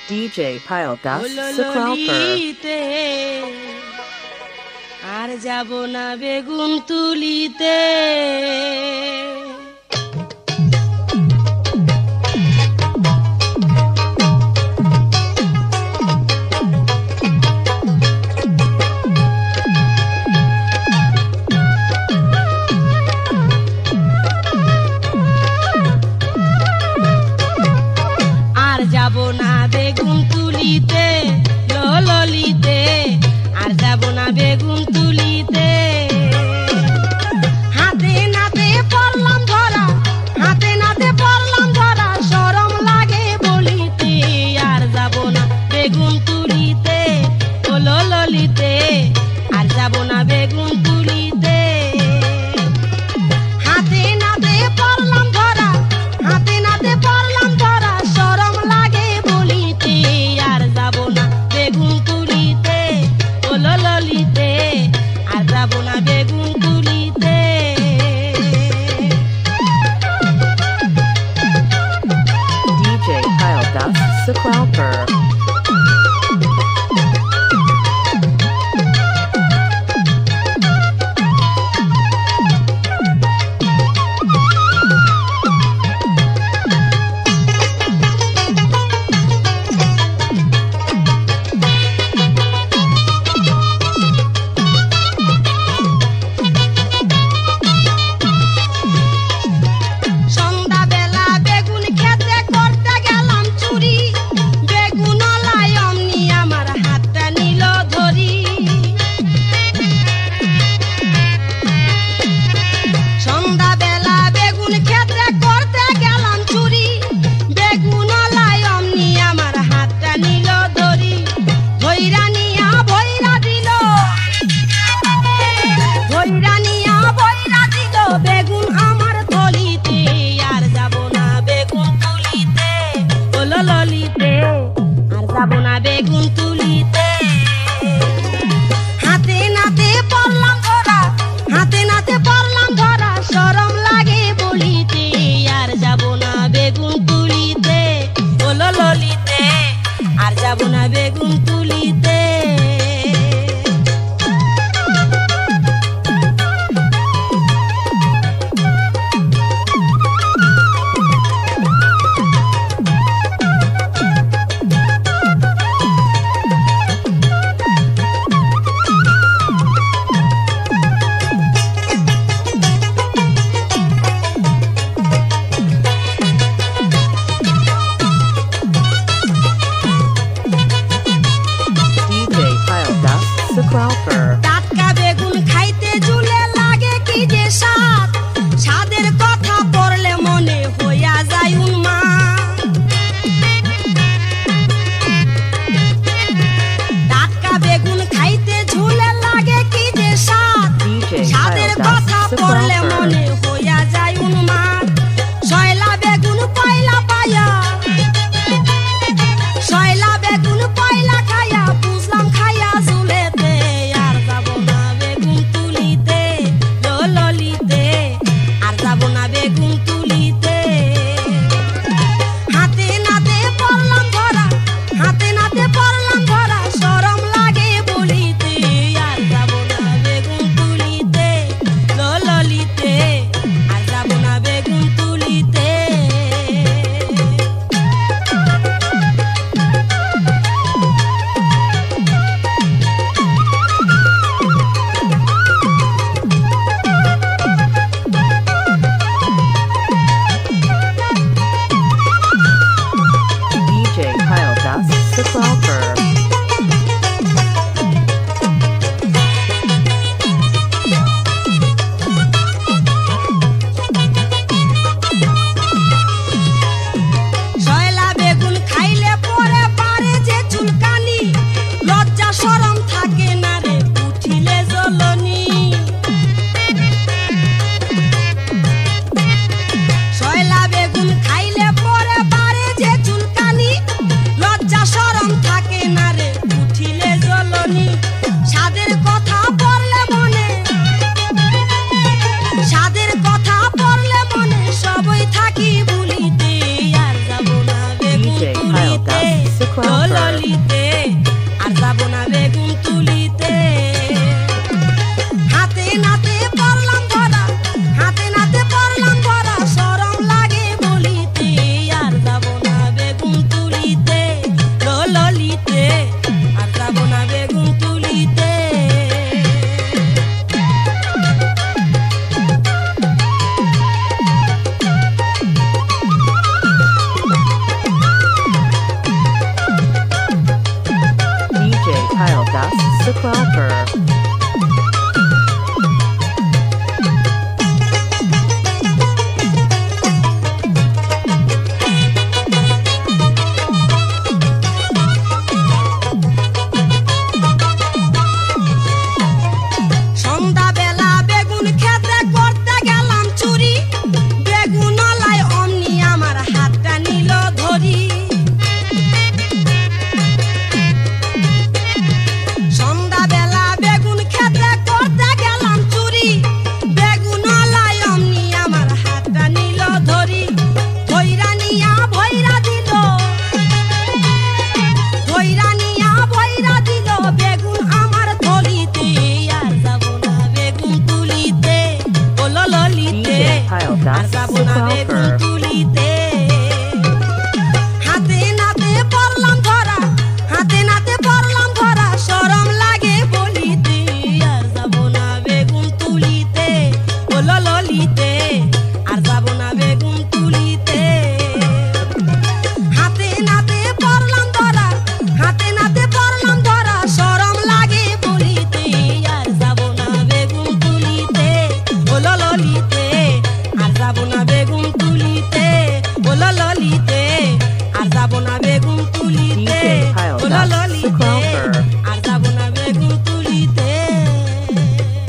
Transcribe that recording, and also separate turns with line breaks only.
DJ Pile Das Sukralper.
ললিতে আর যাব না বেগুন তুলিতে। আর যাব না বেগুন তুলিতে ললিতে, আর যাব না বেগুন তুলিতে। হাতে নাতে পড়লাম ধরা, হাতে নাতে পড়লাম ধরা, শরম লাগে বলিতে। আর যাব না বেগুন তুলিতে ললিতে, আর যাব না বেগুন তুলিতে। হাতে নাতে পড়লাম ধরা, হাতে নাতে পড়লাম ধরা, শরম লাগে বলিতে। আর যাব না বেগুন তুলিতে ললিতে, আর যাব না বেগুন তুলিতে।
DJ Pile Das Sukralper.
সন্ধ্যাবেলা বেগুন খেতে করতে গেলাম চুরি, বেগুনওয়ালাই অমনি আমার হাতটা নিল ধরি। সন্ধ্যাবেলা বেগুন খেতে করতে গেলাম চুরি, বেগুনওয়ালাই অমনি আমার হাতটা নিল ধরি। ভৈরা নিয়া ভৈরা দিল, ভৈরা নিয়া ভৈরা দিল বেগুন আমার থলিতে। আর যাব না বেগুন তুলিতে ললিতে, আর যাব না বেগুন তুলিতে। হাতে নাতে পড়লাম ধরা, হাতে নাতে পড়লাম ধরা, শরম লাগে বলিতে। আর যাব না বেগুন তুলিতে ললিতে, আর যাব না বেগুন তুলিতে।
Sequelper.